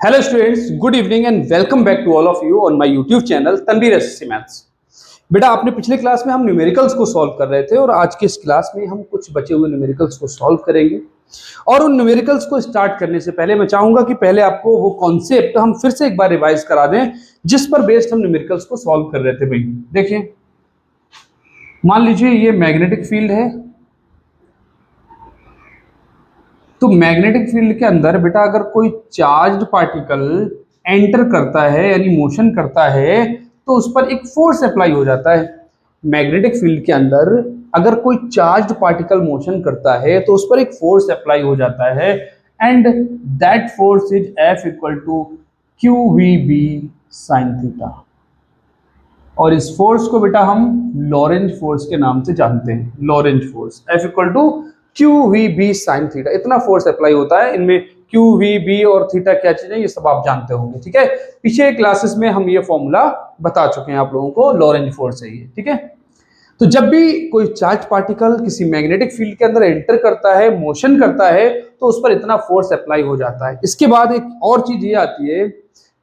Hello students, good evening and welcome back to all of you on my YouTube channel Tanveer SSC maths. बेटा आपने पिछले class में हम numericals को solve कर रहे थे और आज के इस क्लास में हम कुछ बचे हुए न्यूमेरिकल्स को सॉल्व करेंगे। और उन न्यूमेरिकल्स को स्टार्ट करने से पहले मैं चाहूंगा कि पहले आपको वो कॉन्सेप्ट हम फिर से एक बार रिवाइज करा दें जिस पर बेस्ड हम न्यूमेरिकल्स को सॉल्व कर रहे थे। भाई देखिए, मान लीजिए ये मैग्नेटिक फील्ड है, तो मैग्नेटिक फील्ड के अंदर बेटा अगर कोई चार्ज्ड पार्टिकल एंटर करता है यानी मोशन करता है तो उस पर एक फोर्स अप्लाई हो जाता है। मैग्नेटिक फील्ड के अंदर अगर कोई चार्ज्ड पार्टिकल मोशन करता है तो उस पर एक फोर्स अप्लाई हो जाता है and that force is F equal to Q V B sine theta. और इस फोर्स को बेटा हम लॉरेंज फोर्स के नाम से जानते हैं। Lorentz force F equal to Q V B sine theta, इतना फोर्स अप्लाई होता है। इनमें क्यू वी बी और थीटा क्या चीज है ये सब आप जानते होंगे। ठीक है, पीछे क्लासेस में हम ये फॉर्मूला बता चुके हैं आप लोगों को, लॉरेंज फोर्स है ये। ठीक है, तो जब भी कोई चार्ज पार्टिकल किसी मैग्नेटिक फील्ड के अंदर एंटर करता है, मोशन करता है, तो उस पर इतना फोर्स अप्लाई हो जाता है। इसके बाद एक और चीज ये आती है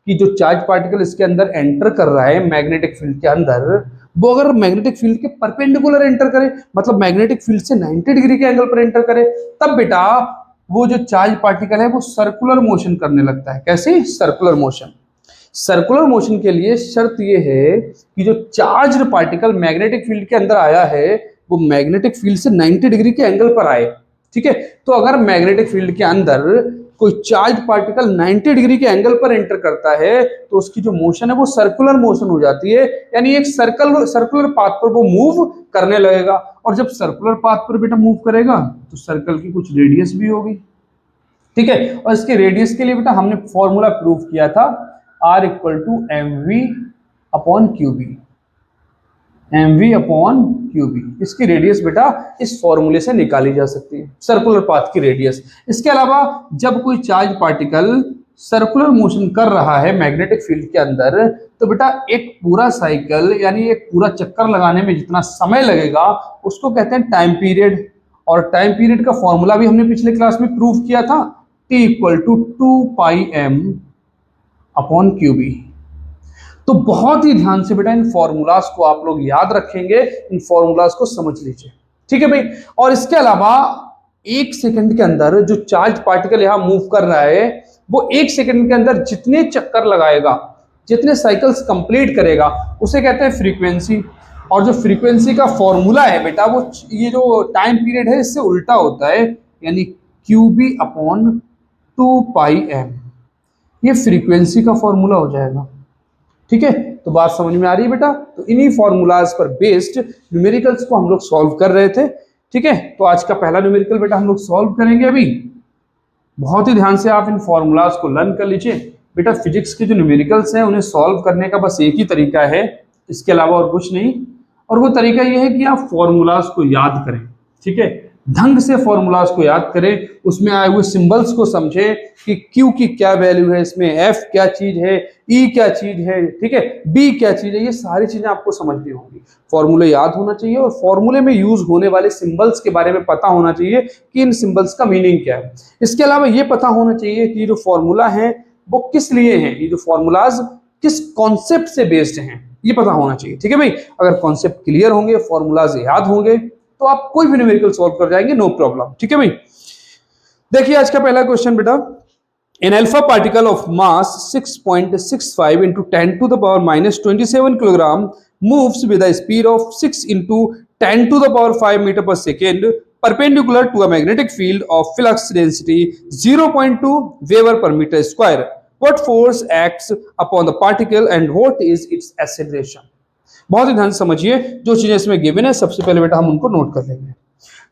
कि जो चार्ज पार्टिकल इसके अंदर एंटर कर रहा है मैग्नेटिक फील्ड के अंदर, वो अगर मैग्नेटिक फील्ड के परपेंडिकुलर एंटर करे, मतलब मैग्नेटिक फील्ड से 90 डिग्री के एंगल पर एंटर करे, तब बेटा वो जो चार्ज पार्टिकल है वो सर्कुलर मोशन करने लगता है। कैसे? Circular motion. सर्कुलर मोशन के लिए शर्त ये है कि जो चार्ज्ड पार्टिकल मैग्नेटिक फील्ड के अंदर आया है वो मैग्नेटिक फील्ड से 90 डिग्री के एंगल पर आए। ठीक है, तो अगर मैग्नेटिक फील्ड के अंदर कोई चार्ज पार्टिकल 90 डिग्री के एंगल पर एंटर करता है तो उसकी जो मोशन है वो सर्कुलर मोशन हो जाती है, यानी एक सर्कुलर पाथ पर वो मूव करने लगेगा। और जब सर्कुलर पाथ पर बेटा मूव करेगा तो सर्कल की कुछ रेडियस भी होगी। ठीक है, और इसके रेडियस के लिए बेटा हमने फॉर्मूला प्रूव किया था, R equal to M V upon Q B. M V upon Q B, इसकी रेडियस बेटा इस फॉर्मूले से निकाली जा सकती है, सर्कुलर पाथ की रेडियस। इसके अलावा जब कोई चार्ज पार्टिकल सर्कुलर मोशन कर रहा है मैग्नेटिक फील्ड के अंदर, तो बेटा एक पूरा साइकिल यानी एक पूरा चक्कर लगाने में जितना समय लगेगा उसको कहते हैं टाइम पीरियड। और टाइम पीरियड का फॉर्मूला भी हमने पिछले क्लास में प्रूव किया था, T equal to 2πm upon Q B. तो बहुत ही ध्यान से बेटा इन फॉर्मूलाज को आप लोग याद रखेंगे, इन फॉर्मूलाज को समझ लीजिए। ठीक है भाई, और इसके अलावा एक सेकंड के अंदर जो चार्ज पार्टिकल यहां मूव कर रहा है वो एक सेकंड के अंदर जितने चक्कर लगाएगा, जितने साइकिल्स कंप्लीट करेगा, उसे कहते हैं फ्रीक्वेंसी। और जो फ्रीक्वेंसी का फॉर्मूला है बेटा वो ये जो टाइम पीरियड है इससे उल्टा होता है, यानी क्यू बी अपॉन 2πm, ये फ्रीक्वेंसी का फॉर्मूला हो जाएगा। ठीक है, तो बात समझ में आ रही है बेटा? तो इन्हीं फॉर्मूलाज पर बेस्ड न्यूमेरिकल्स को हम लोग सॉल्व कर रहे थे। ठीक है, तो आज का पहला न्यूमेरिकल बेटा हम लोग सॉल्व करेंगे। अभी बहुत ही ध्यान से आप इन फॉर्मूलाज को लर्न कर लीजिए। बेटा फिजिक्स के जो न्यूमेरिकल्स हैं उन्हें सॉल्व करने का बस एक ही तरीका है, इसके अलावा और कुछ नहीं। और वो तरीका ये है कि आप फॉर्मूलाज को याद करें। ठीक है, ढंग से फॉर्मूलाज को याद करें, उसमें आए हुए सिंबल्स को समझें कि Q की क्या वैल्यू है, इसमें F क्या चीज है, E क्या चीज है, ठीक है, B क्या चीज है, ये सारी चीजें आपको समझनी होंगी। फॉर्मूले याद होना चाहिए और फॉर्मूले में यूज होने वाले सिंबल्स के बारे में पता होना चाहिए कि इन सिंबल्स का मीनिंग क्या है। इसके अलावा ये पता होना चाहिए कि जो फॉर्मूला है वो किस लिए है, ये जो फॉर्मूलाज किस कॉन्सेप्ट से बेस्ड हैं, ये पता होना चाहिए। ठीक है भाई, अगर कॉन्सेप्ट क्लियर होंगे, फॉर्मूलाज याद होंगे, तो आप कोई भी न्यूमेरिकल सॉल्व कर जाएंगे, नो प्रॉब्लम। ठीक है भाई, देखिए आज का पहला क्वेश्चन बेटा, an alpha particle of mass 6.65 into 10 to the power minus 27 kilogram moves with a speed of 6 into 10 to the power 5 meter per second perpendicular to a magnetic field of flux density 0.2 Weber per meter square. What force acts upon the particle and what is its acceleration? बहुत ही ध्यान से समझिए, जो चीजें इसमें given है सबसे पहले बेटा हम उनको नोट कर लेंगे।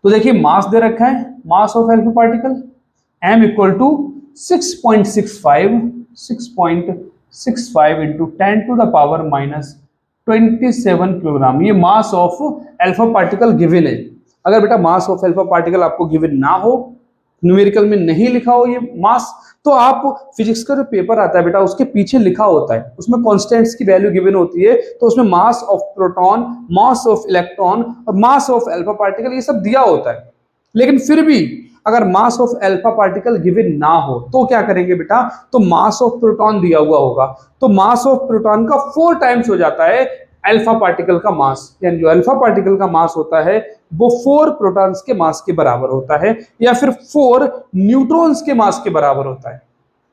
तो देखिए मास दे रखा है, mass of alpha particle m equal to 6.65 into 10 to the power minus 27 kilogram, ये mass of alpha particle given है। अगर बेटा मास ऑफ अल्फा पार्टिकल आपको गिवन ना हो, न्यूमेरिकल में नहीं लिखा हो ये मास, तो आप फिजिक्स का जो पेपर आता है बेटा उसके पीछे लिखा होता है, उसमें कांस्टेंट्स की वैल्यू गिवन होती है, तो उसमें मास of proton, mass of electron और मास ऑफ अल्फा पार्टिकल ये सब दिया होता है। लेकिन फिर भी अगर मास ऑफ अल्फा पार्टिकल गिवन ना हो तो क्या करेंगे बेटा, तो मास ऑफ प्रोटॉन दिया हुआ होगा, तो मास ऑफ प्रोटॉन का 4 टाइम्स हो जाता है अल्फा पार्टिकल का मास, यानी जो अल्फा पार्टिकल का मास होता है वो 4 प्रोटॉन्स के मास के बराबर होता है, या फिर 4 न्यूट्रॉन्स के मास के बराबर होता है।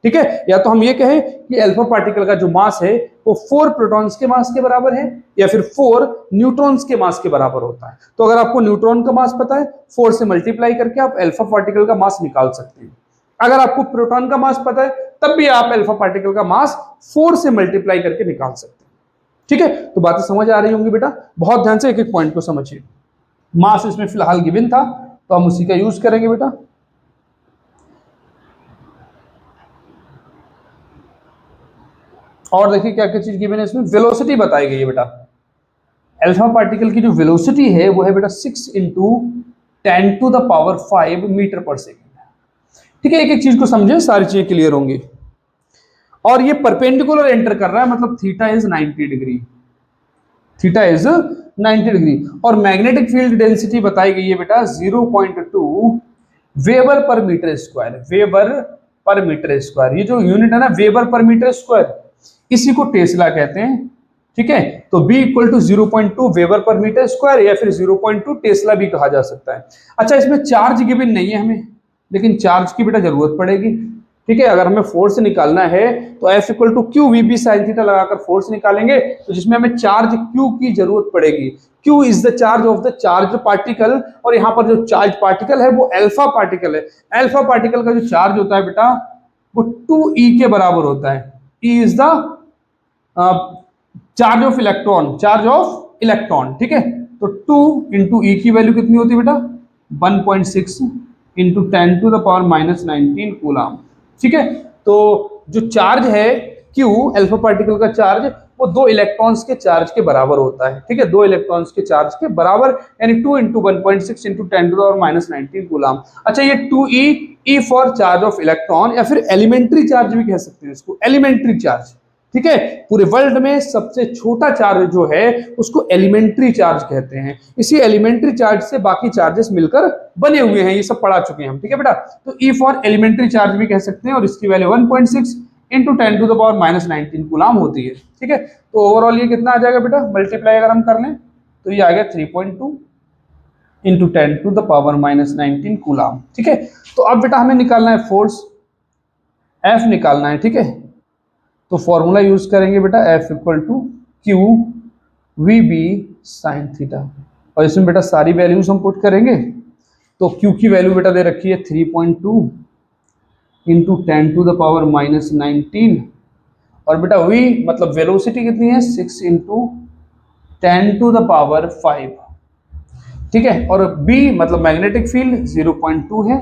ठीक है, या तो हम ये कहें कि अल्फा पार्टिकल का जो मास है वो 4 प्रोटॉन्स के मास के बराबर है, या फिर 4 न्यूट्रॉन्स के मास के बराबर होता है। तो अगर आपको न्यूट्रॉन का मास पता है, 4 से मल्टीप्लाई करके आप अल्फा पार्टिकल का मास निकाल सकते हैं। अगर आपको प्रोटॉन का मास पता है तब भी आप अल्फा पार्टिकल का मास 4 से मल्टीप्लाई करके निकाल सकते हैं। ठीक है, तो बातें समझ आ रही होंगी बेटा, बहुत ध्यान से एक एक पॉइंट को समझिए। मास इसमें फिलहाल गिवन था तो हम उसी का यूज करेंगे बेटा। और देखिए क्या क्या चीज गिवन है इसमें, वेलोसिटी बताई गई है बेटा। अल्फा पार्टिकल की जो वेलोसिटी है वो है बेटा 6 इंटू 10⁵ मीटर पर सेकेंड। ठीक है, एक एक चीज को समझे, सारी चीजें क्लियर होंगी। और ये परपेंडिकुलर एंटर कर रहा है, मतलब theta is 90 degree, theta is 90 degree. और मैग्नेटिक फील्ड डेंसिटी बताई गई है बेटा 0.2 वेबर पर मीटर स्क्वायर, वेबर पर मीटर स्क्वायर। ये जो यूनिट है ना वेबर पर मीटर स्क्वायर, इसी को टेस्ला कहते हैं। ठीक है, तो B इक्वल टू 0.2 वेबर पर मीटर स्क्वायर, या फिर 0.2 टेस्ला भी कहा जा सकता है। अच्छा, इसमें चार्ज गिवन नहीं है हमें, लेकिन चार्ज की बेटा जरूरत पड़ेगी। ठीक है, अगर हमें फोर्स निकालना है तो F equal to Q V B sine theta लगाकर फोर्स निकालेंगे, तो जिसमें हमें चार्ज Q की जरूरत पड़ेगी। Q is the charge of the charge particle, और यहाँ पर जो चार्ज पार्टिकल है वो अल्फा पार्टिकल है। अल्फा पार्टिकल का जो चार्ज होता है बेटा वो 2E के बराबर होता है। E is the charge of electron, charge of electron. ठीक है, तो 2 इंटू ई की वैल्यू कितनी होती है बेटा 1.6 इंटू 10⁻⁻19 कूलम। ठीक है, तो जो चार्ज है Q अल्फा पार्टिकल का चार्ज वो 2 इलेक्ट्रॉन्स के चार्ज के बराबर होता है। ठीक है, 2 इलेक्ट्रॉन्स के चार्ज के बराबर, यानी 2 इंटू 1.6 इंटू 10⁻⁻19 कूलम। अच्छा, ये 2E, E for charge of electron, या फिर एलिमेंट्री चार्ज भी कह सकते हैं इसको, एलिमेंट्री चार्ज। ठीक है, पूरे वर्ल्ड में सबसे छोटा चार्ज जो है उसको एलिमेंट्री चार्ज कहते हैं। इसी एलिमेंट्री चार्ज से बाकी चार्जेस मिलकर बने हुए हैं, ये सब पढ़ा चुके हैं हम। ठीक है बेटा, तो E फॉर एलिमेंट्री चार्ज भी कह सकते हैं, और इसकी वैल्यू 1.6 इंटू 10⁻⁻19 कूलम होती है। ठीक है, तो ओवरऑल ये कितना आ जाएगा बेटा, मल्टीप्लाई अगर हम कर लें तो ये आ गया 3.2 इंटू 10⁻⁻19 कूलम। ठीक है, तो अब बेटा हमें निकालना है फोर्स, F निकालना है। ठीक है, तो फॉर्मूला यूज करेंगे बेटा F equal to Q V B sine theta, और इसमें बेटा सारी वैल्यूज हम पुट करेंगे। तो Q की वैल्यू बेटा दे रखी है 3.2 इंटू 10⁻⁻19, और बेटा V मतलब वेलोसिटी कितनी है 6 इंटू 10⁵। ठीक है, और B मतलब मैग्नेटिक फील्ड 0.2 है,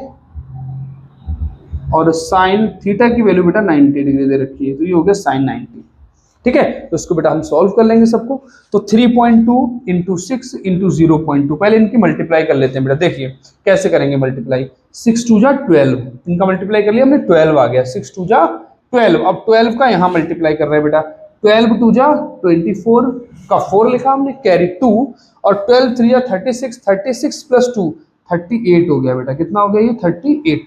और साइन थीटा की वैल्यू बेटा 90 डिग्री दे रखी है, तो ये हो गया साइन 90। ठीक है, तो इसको बेटा हम सॉल्व कर लेंगे सबको। तो 3.2 इंटू 6 इंटू 0.2, पहले इनकी मल्टीप्लाई कर लेते हैं बेटा। देखिए कैसे करेंगे मल्टीप्लाई, 6 2 जा 12, इनका मल्टीप्लाई कर लिया हमने, 12 आ गया, 6 2 जा 12। अब 12 का यहाँ मल्टीप्लाई कर रहे हैं बेटा, 12 2 जा 24 का 4 लिखा हमने, कैरी 2, और 12 3 जा 36, 36 प्लस 2 38 हो गया बेटा। कितना हो गया ये 38।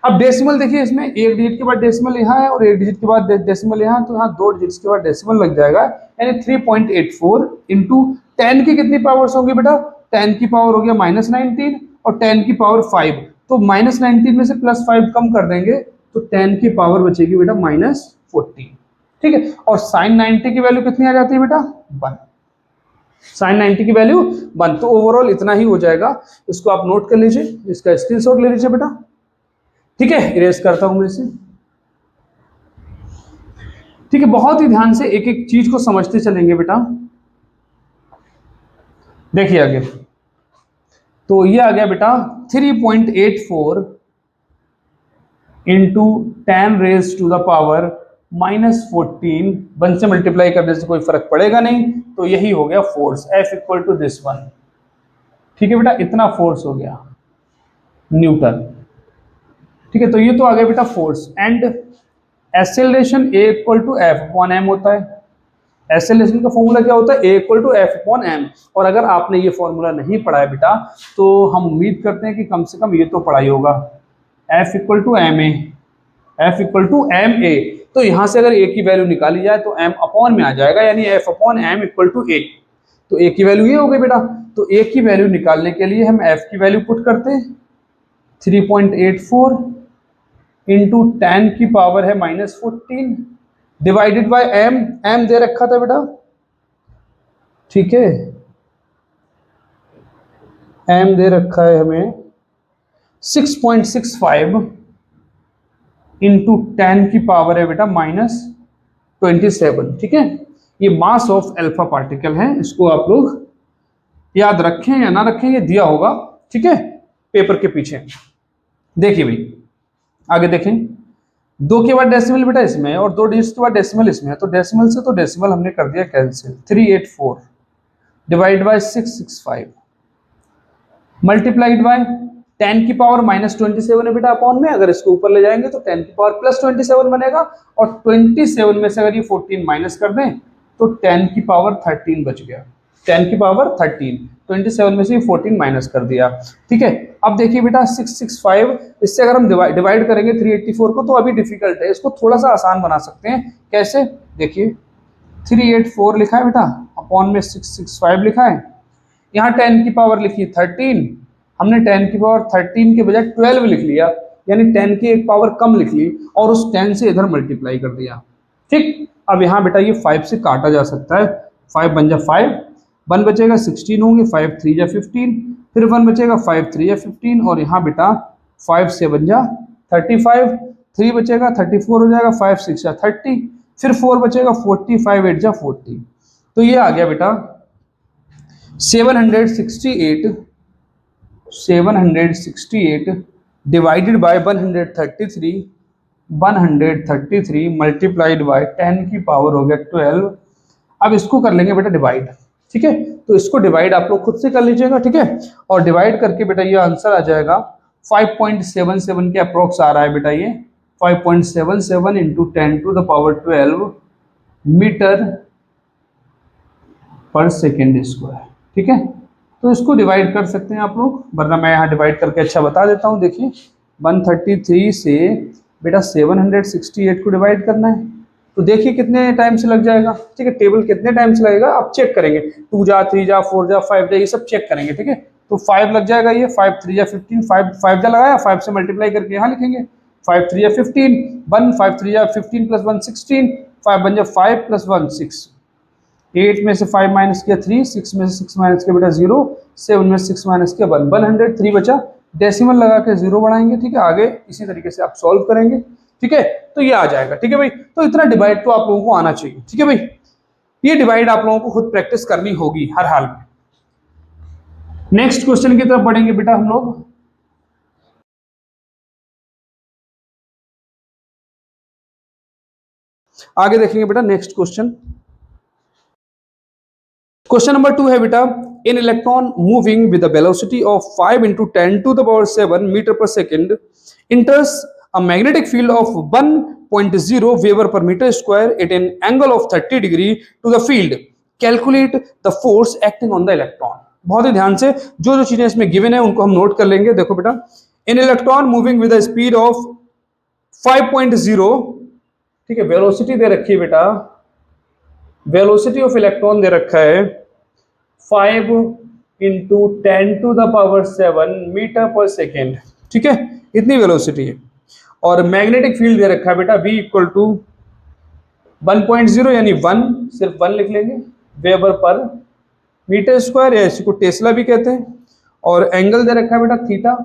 अब डेसिमल देखिए, इसमें एक डिजिट के बाद डेसिमल यहाँ है और एक डिजिट के बाद डेसिमल यहाँ, तो यहाँ 2 डिजिट्स के बाद डेसिमल लग जाएगा, यानी 3.84 इंटू 10 की कितनी पावर्स होंगी बेटा, 10 की पावर हो गया -19 और 10 की पावर 5, तो -19 में से +5 कम कर देंगे तो 10 की पावर बचेगी बेटा -14। ठीक है, और साइन 90 की वैल्यू कितनी आ जाती है बेटा 1, साइन 90 की वैल्यू 1। तो ओवरऑल इतना ही हो जाएगा, इसको आप नोट कर लीजिए, इसका स्क्रीनशॉट ले लीजिए बेटा। ठीक है, इरेज करता हूं मैं इसे। ठीक है, बहुत ही ध्यान से एक एक चीज को समझते चलेंगे बेटा। देखिए आगे, तो ये आ गया बेटा 3.84 इंटू 10⁻⁻14, -14, 1 से मल्टीप्लाई करने से कोई फर्क पड़ेगा नहीं, तो यही हो गया force F equal to this one. ठीक है बेटा, इतना फोर्स हो गया न्यूटन। ठीक है, तो ये तो आ गया बेटा force. And acceleration A equal to F upon m होता है। एक्सेलरेशन का फॉर्मूला क्या होता है, A equal to F upon M. और अगर आपने ये फॉर्मूला नहीं पढ़ा है बेटा तो हम उम्मीद करते हैं कि कम से कम ये तो पढ़ा ही होगा, F equal to M A, F equal to M A. तो यहां से अगर ए की वैल्यू निकाली जाए तो एम अपॉन में आ जाएगा, यानी F upon M equal to A. तो ए की वैल्यू ये हो गई बेटा। तो ए की वैल्यू निकालने के लिए हम एफ की वैल्यू पुट करते हैं 3.84 इंटू 10 की पावर है -14 डिवाइडेड बाय एम, एम दे रखा था बेटा, ठीक है, एम दे रखा है हमें 6.65 इंटू 10 की पावर है बेटा -27, ठीक है। ये मास ऑफ अल्फा पार्टिकल है, इसको आप लोग याद रखें या ना रखें, ये दिया होगा, ठीक है, पेपर के पीछे। देखिए भाई आगे देखें, 2 के बाद डेसिमल बेटा इसमें है और 2 डिजिट के बाद डेसिमल इसमें है, तो डेसिमल से तो डेसिमल हमने कर दिया cancel, 384 divide by 665 multiplied by 10 की पावर -27 है बेटा अपॉन में, अगर इसको ऊपर ले जाएंगे तो 10 की पावर +27 बनेगा, और 27 में से अगर ये 14 माइनस कर दें तो 10 की पावर 13 बच गया, 10 की पावर 13, 27 में से 14 माइनस कर दिया, ठीक है। अब देखिए बेटा 665, इससे अगर हम डिवाइड करेंगे 384 को तो अभी डिफिकल्ट है, इसको थोड़ा सा आसान बना सकते हैं। कैसे, देखिए 384 लिखा है बेटा अपॉन में 665 लिखा है, यहाँ 10 की पावर लिखी 13, हमने 10 की पावर 13 के बजाय 12 लिख लिया, यानी 10 की एक पावर कम लिख ली और उस 10 से इधर मल्टीप्लाई कर दिया, ठीक। अब यहाँ बेटा ये 5 से काटा जा सकता है, 5 बन जा 5, 1 बचेगा 16 होंगे, 5 3 जा 15, फिर 1 बचेगा 5 3 जा 15, और यहाँ बेटा 5 से बन जा 35, 3 बचेगा 34 हो जाएगा, 5 6 जा 30, फिर 4 बचेगा 40, 5 8 जा 40। तो ये आ गया बेटा 768 डिवाइडेड बाय 133 मल्टीप्लाइड बाय 10 की पावर हो गया 12। अब इसको कर लेंगे बेटा डिवाइड, ठीक है, तो इसको डिवाइड आप लोग खुद से कर लीजिएगा, ठीक है, और डिवाइड करके बेटा ये आंसर आ जाएगा 5.77 के अप्रोक्स आ रहा है बेटा, ये 5.77 into 10 to the power 12 metre पर सेकेंड स्क्वायर, ठीक है। तो इसको डिवाइड कर सकते हैं आप लोग, वरना मैं यहाँ डिवाइड करके अच्छा बता देता हूँ। देखिए 133 से बेटा 768 को डिवाइड करना है, तो देखिए कितने टाइम से लग जाएगा, ठीक है, टेबल कितने टाइम से लगेगा आप चेक करेंगे, 2 जा 3 जा 4 जा 5 जा ये सब चेक करेंगे, ठीक है। तो 5 लग जाएगा, ये 5 3 जा 15, 5 जा लगाया, 5 से मल्टीप्लाई करके यहाँ लिखेंगे, 5 3 जा 15, 1 5 3 जा 15 + 1 16, 5 बन जा 5 + 1 6, 8 में से 5 माइनस किया 3, 6 में से 6 माइनस किया बेटा 0, 7 में से 6 माइनस किया 1, 103 बचा, डेसिमल लगा के 0 बढ़ाएंगे, ठीक है। आगे इसी तरीके से आप सॉल्व करेंगे, ठीक है, तो ये आ जाएगा, ठीक है भाई। तो इतना डिवाइड तो आप लोगों को आना चाहिए, ठीक है भाई। ये डिवाइड आप लोगों को खुद प्रैक्टिस करनी होगी हर हाल में। नेक्स्ट क्वेश्चन की तरफ बढ़ेंगे बेटा हम लोग। आगे देखेंगे बेटा नेक्स्ट क्वेश्चन। क्वेश्चन नंबर 2 है बेटा, an electron moving with the velocity of 5 × 10⁻⁷ metre पर second enters a magnetic field of 1.0 Weber per meter square at an angle of 30 degree to the field. Calculate the force acting on the electron. बहुत ही ध्यान से जो जो चीजें इसमें given है उनको हम नोट कर लेंगे। देखो बेटा, an electron moving with the speed of 5.0, ठीक है, वेलोसिटी दे रखी है बेटा, वेलोसिटी ऑफ इलेक्ट्रॉन दे रखा है 5 × 10⁻⁷ मीटर पर सेकेंड, ठीक है, इतनी वेलोसिटी है। और मैग्नेटिक फील्ड दे रखा है बेटा V = 1.0 यानी 1, सिर्फ 1 लिख लेंगे, वेबर पर मीटर स्क्वायर, या इसी को टेस्ला भी कहते हैं। और एंगल दे रखा है बेटा theta,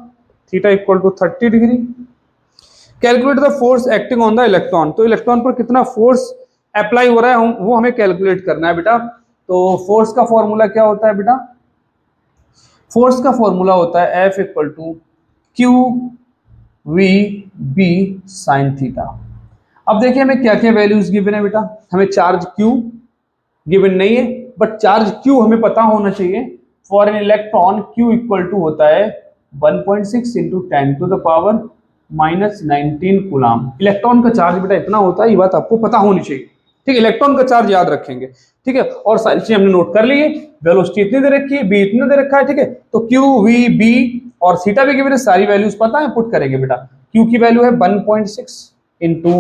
theta = 30 degree. Calculate the force acting on the electron, तो इलेक्ट्रॉन पर कितना फोर्स अप्लाई हो रहा है वो हमें कैलकुलेट करना है बेटा। तो फोर्स का फॉर्मूला क्या होता है बेटा, फोर्स का फॉर्मूला होता है F = QVB sin थीटा। अब देखिए हमें क्या क्या वैल्यूज गिवन है बेटा, हमें चार्ज Q गिवन नहीं है, बट चार्ज Q हमें पता होना चाहिए। फॉर एन इलेक्ट्रॉन Q = होता है 1.6 × 10⁻⁻19 कूलाम। इलेक्ट्रॉन का चार्ज बेटा इतना होता है, ये बात आपको पता होनी चाहिए, ठीक है, इलेक्ट्रॉन का चार्ज याद रखेंगे, ठीक है। और सारी चीजें हमने नोट कर ली है, वेलोसिटी इतनी दे रखी है, बी इतना दे रखा है, ठीक है। तो क्यू वी बी और थीटा भी गिवन है, सारी वैल्यूज पता है, पुट करेंगे बेटा। क्यू की वैल्यू है 1.6 इंटू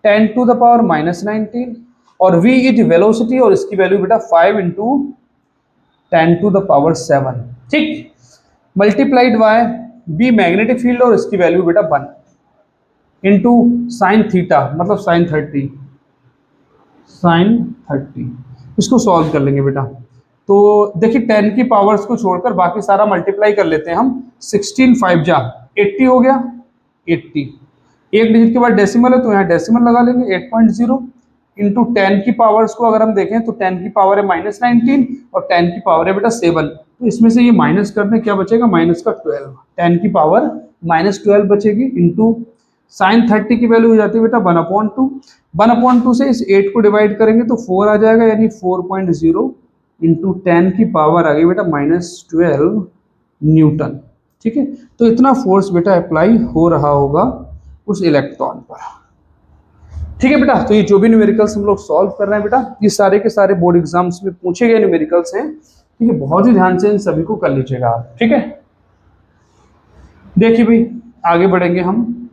10⁻⁻19 और v इज वेलोसिटी और इसकी वैल्यू बेटा 5 इंटू 10⁻7, ठीक। Multiplied by B magnetic field और इसकी वैल्यू बेटा 1 इंटू साइन थीटा मतलब साइन 30 इसको सॉल्व कर लेंगे बेटा। तो देखिए 10 की पावर्स को छोड़कर बाकी सारा मल्टीप्लाई कर लेते हैं हम। 16 5 जा 80 हो गया, 80 एक डिजिट के बाद डेसिमल है तो यहाँ डेसिमल लगा लेंगे 8.0 इंटू 10 की पावर्स को अगर हम देखें तो 10 की पावर है -19 और 10 की पावर है बेटा 7, तो इसमें से ये माइनस करने क्या बचेगा, माइनस का 12, 10 की पावर -12 बचेगी इंटू साइन 30 की वैल्यू हो जाती है बेटा 1/2, 1/2 से इस 8 को डिवाइड करेंगे तो 4 आ जाएगा, यानी 4.0 इंटू 10 की पावर आ गई बेटा -12 न्यूटन, ठीक है। तो इतना फोर्स बेटा अप्लाई हो रहा होगा उस इलेक्ट्रॉन पर, ठीक है बेटा। तो ये जो भी न्यूमेरिकल्स हम लोग सॉल्व कर रहे हैं बेटा, ये सारे के सारे बोर्ड एग्जाम्स में पूछे गए न्यूमेरिकल्स हैं, ठीक है। बहुत ही ध्यान से इन सभी को कर लीजिएगा आप, ठीक है। देखिए भाई आगे बढ़ेंगे हम।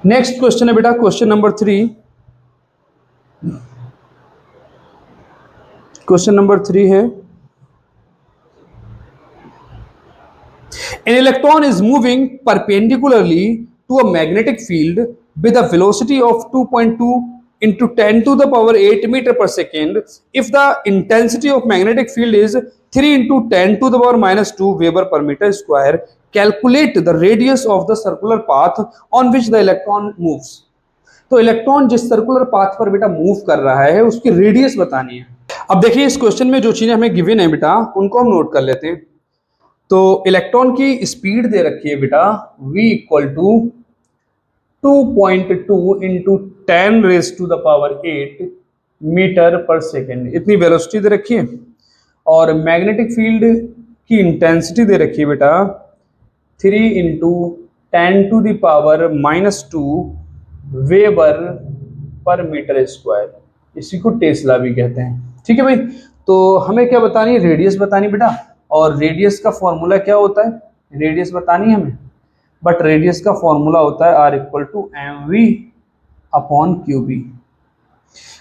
नेक्स्ट क्वेश्चन है बेटा क्वेश्चन नंबर 3। क्वेश्चन नंबर 3 है, an electron is moving perpendicularly to a magnetic field with a velocity of 2.2 into 10 to the power 8 meter per second if the intensity of magnetic field is 3 into 10 to the power -2 Weber per meter square. Calculate the radius of the circular path on which the electron moves. तो electron जिस circular path पर बेटा move कर रहा है उसकी radius बतानी है। अब देखिए इस क्वेश्चन में जो चीजें हमें गिवन है बेटा उनको हम नोट कर लेते हैं। तो इलेक्ट्रॉन की स्पीड दे रखी है बेटा v equal to 2.2 into 10⁻⁸ metre पर सेकेंड, इतनी वेलोसिटी दे रखी है। और मैग्नेटिक फील्ड की इंटेंसिटी दे रखी है बेटा 3 इंटू 10⁻⁻2 वेबर पर मीटर स्क्वायर, इसी को टेस्ला भी कहते हैं, ठीक है भाई। तो हमें क्या बतानी है, रेडियस बतानी बेटा। और रेडियस का फॉर्मूला क्या होता है, रेडियस बतानी है हमें, बट रेडियस का फॉर्मूला होता है R इक्वल टू mv/qb।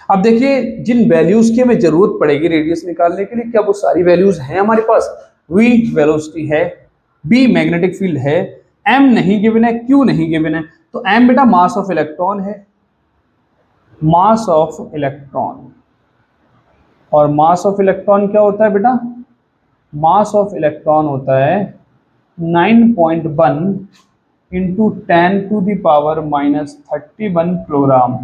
अब देखिए जिन वैल्यूज की हमें जरूरत पड़ेगी रेडियस निकालने के लिए, क्या वो सारी वैल्यूज हैं हमारे पास। v वेलोसिटी है, b मैग्नेटिक फील्ड है, m नहीं गिवन है, q नहीं गिवन है। तो m बेटा मास ऑफ इलेक्ट्रॉन है, मास ऑफ इलेक्ट्रॉन। और मास ऑफ इलेक्ट्रॉन क्या होता है बेटा, मास ऑफ इलेक्ट्रॉन होता है 9.1 इंटू 10⁻⁻31 किलोग्राम,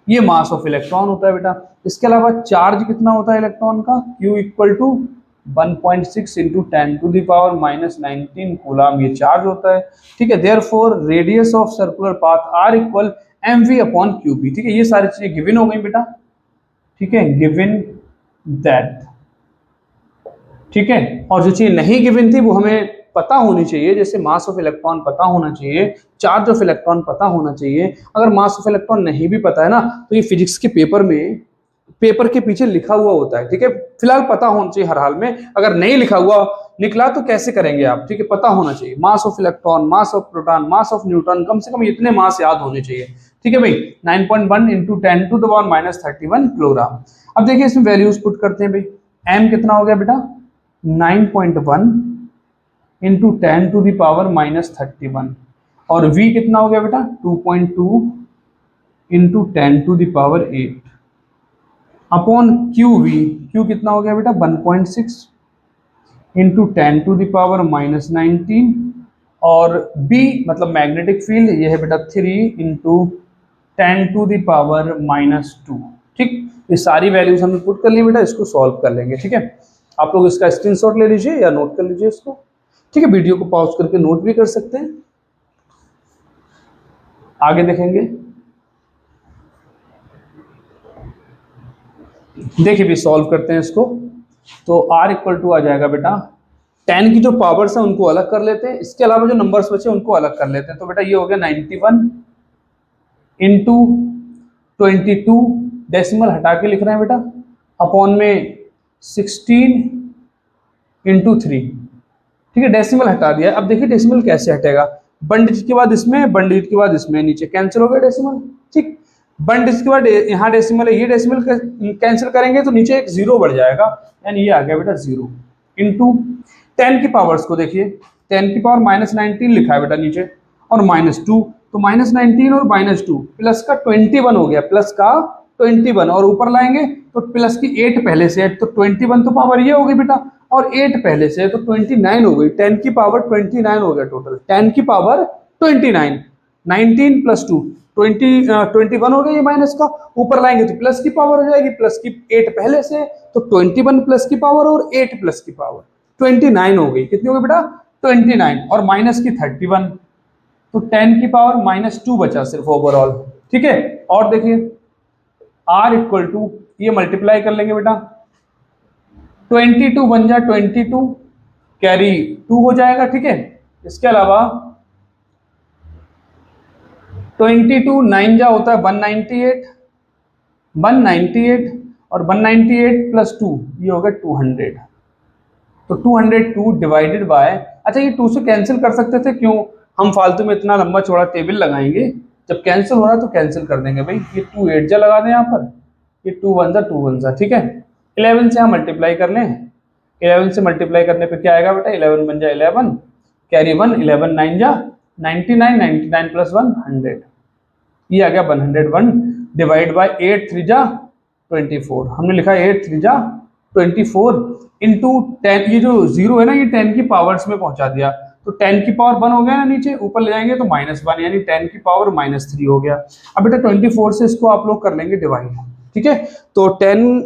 ये मास ऑफ इलेक्ट्रॉन होता है बेटा। इसके अलावा चार्ज कितना होता है इलेक्ट्रॉन का, Q equal to 1.6 into 10⁻⁻19 coulomb ये चार्ज होता है, ठीक है। Therefore radius of circular path R equal mv/qb, ठीक है। ये सारी चीजें गिवन हो गई बेटा, ठीक है, गिवन दैट, ठीक है। और जो चीज नहीं गिवन थी वो हमें पता होनी चाहिए, जैसे मास ऑफ इलेक्ट्रॉन पता होना चाहिए, चार्ज ऑफ इलेक्ट्रॉन पता होना चाहिए। अगर मास ऑफ इलेक्ट्रॉन नहीं भी पता है ना तो ये फिजिक्स के पेपर में पेपर के पीछे लिखा हुआ होता है, ठीक है। फिलहाल पता होना चाहिए हर हाल में, अगर नहीं लिखा हुआ निकला तो कैसे करेंगे आप, ठीक है। पता होना चाहिए mass of electron, mass of proton, mass of neutron, कम से कम इतने मास याद होने चाहिए, ठीक है भाई। 9.1 इंटू 10⁻⁻31 किलोग्राम। अब देखिए इसमें वैल्यूज पुट करते हैं भाई। m कितना हो गया बेटा 9.1 इंटू 10⁻⁻31 और v कितना हो गया बेटा 2.2 इंटू 10⁸ अपॉन q कितना हो गया बेटा 1.6 इंटू 10⁻⁻19 और b मतलब मैग्नेटिक फील्ड ये है बेटा 3 इंटू 10⁻⁻2, ठीक। ये सारी वैल्यूज हमने पुट कर ली बेटा, इसको सॉल्व कर लेंगे, ठीक है। आप लोग इसका स्क्रीनशॉट ले लीजिए या नोट कर लीजिए इसको, ठीक है। वीडियो को पॉज करके नोट भी कर सकते हैं। आगे देखेंगे, देखिए भी सॉल्व करते हैं इसको। तो R इक्वल टू आ जाएगा बेटा 10 की जो पावर्स है उनको अलग कर लेते हैं, इसके अलावा जो नंबर्स बचे उनको अलग कर लेते हैं। तो बेटा ये हो गया 91 इंटू 22, डेसिमल हटा के लिख रहे हैं बेटा, अपॉन में 16 इंटू 3। ठीक है, डेसिमल हटा दिया। अब देखिए डेसिमल कैसे हटेगा, वन डिजिट के बाद इसमें, वन डिजिट के बाद इसमें, नीचे कैंसिल हो गया डेसिमल। ठीक, वन डिजिट के बाद यहाँ डेसिमल है, ये डेसिमल कैंसिल करेंगे तो नीचे एक जीरो बढ़ जाएगा, यानी ये आ गया बेटा जीरो। इंटू 10 की पावर्स को देखिए, 10 की पावर -19 लिखा है बेटा नीचे, और -2, तो -19 और -2 प्लस का 21 हो गया, प्लस का 21, और ऊपर लाएंगे तो प्लस की 8 पहले से है, तो 21 तो पावर ये हो गई बेटा, और 8 पहले से है तो 29 हो गई, 10 की पावर 29 हो गया टोटल, 10 की पावर 29, 19 प्लस 2 21 हो गया, ये माइनस का, ऊपर लाएंगे तो प्लस की पावर हो जाएगी, प्लस की 8 पहले से, तो 21 प्लस की पावर और 8 प्लस की पावर 29 हो गई। कितनी हो गई बेटा 29, और माइनस की 31, तो 10 की पावर -2 बचा सिर्फ ओवरऑल। ठीक है, और देखिए R इक्वल टू, ये मल्टीप्लाई कर लेंगे बेटा, 22 बन जा 22, कैरी 2 हो जाएगा। ठीक है, इसके अलावा 22 9 जा होता है 198, 198 और 198 प्लस 2 ये हो गया 200, तो 202 डिवाइडेड बाय, अच्छा ये 2 से कैंसिल कर सकते थे, क्यों हम फालतू में इतना लंबा चौड़ा टेबल लगाएंगे, जब कैंसिल हो रहा है तो कैंसिल कर देंगे भाई, ये 2 8 जा लगा दें यहाँ पर, ये 2 1 जा 2 1 जा। ठीक है, 11 से हम मल्टीप्लाई कर लें, 11 से मल्टीप्लाई करने पे क्या आएगा बेटा, 11 बन जा 11, कैरी 1, 11 9 जा 99, 99 प्लस 1 100, ये आ गया 101, डिवाइड बाय 8 3 जा 24, हमने लिखा 8 3 जा 24 इंटू 10, ये जो जीरो है ना ये 10 की पावर्स में पहुंचा दिया, तो 10 की पावर 1 हो गया ना, नीचे ऊपर ले जाएंगे तो -1, यानी 10 की पावर -3 हो गया। अब बेटा 24 से इसको आप लोग कर लेंगे डिवाइड। ठीक है, तो 10,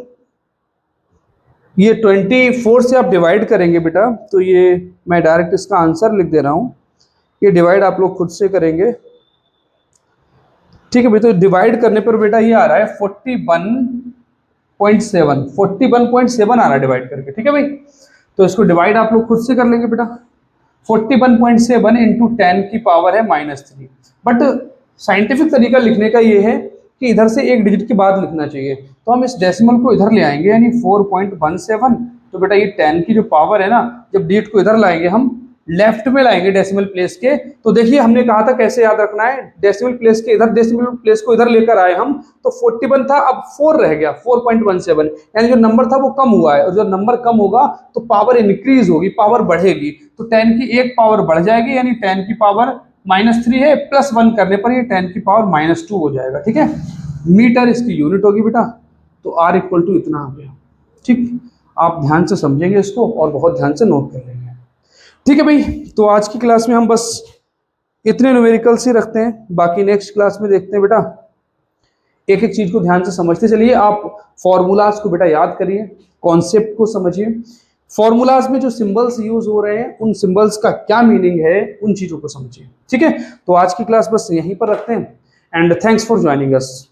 ये 24 से आप डिवाइड करेंगे बेटा, तो ये मैं डायरेक्ट इसका आंसर लिख दे रहा हूं, ये डिवाइड आप लोग खुद से करेंगे। ठीक है भाई, तो डिवाइड करने पर बेटा ये आ रहा है 41.7 आ रहा है डिवाइड करके। ठीक है भाई, तो इसको डिवाइड आप लोग खुद से कर लेंगे बेटा, 41.7 इंटू 10 की पावर है -3, बट साइंटिफिक तरीका लिखने का ये है कि इधर से एक डिजिट के बाद लिखना चाहिए, तो हम इस डेसिमल को इधर ले आएंगे, यानी 4.17, तो बेटा ये 10 की जो पावर है ना, जब डिजिट को इधर लाएंगे हम, लेफ्ट में लाएंगे डेसिमल प्लेस के, तो देखिए हमने कहा था कैसे याद रखना है, डेसिमल प्लेस के इधर, डेसिमल प्लेस को इधर लेकर आए हम, तो 41 था, अब 4 रह गया, 4.17, यानी जो नंबर था वो कम हुआ है, और जब नंबर कम होगा तो पावर इंक्रीज होगी, पावर बढ़ेगी, तो 10 की एक पावर बढ़ जाएगी, यानी 10 की पावर -3 है, प्लस 1 करने पर ये 10 की पावर -2 हो जाएगा। ठीक है, मीटर इसकी यूनिट होगी बेटा, तो R इक्वल टू इतना आ गया। ठीक, आप ध्यान से समझेंगे इसको और बहुत ध्यान से नोट कर लेंगे। ठीक है भाई, तो आज की क्लास में हम बस इतने न्यूमेरिकल्स ही रखते हैं, बाकी नेक्स्ट क्लास में देखते हैं बेटा, एक एक चीज को ध्यान से समझते चलिए। आप फॉर्मूलाज को बेटा याद करिए, कॉन्सेप्ट को समझिए, फॉर्मूलाज में जो सिंबल्स यूज हो रहे हैं उन सिंबल्स का क्या मीनिंग है, उन चीजों को समझिए। ठीक है, तो आज की क्लास बस यहीं पर रखते हैं, and thanks for joining us.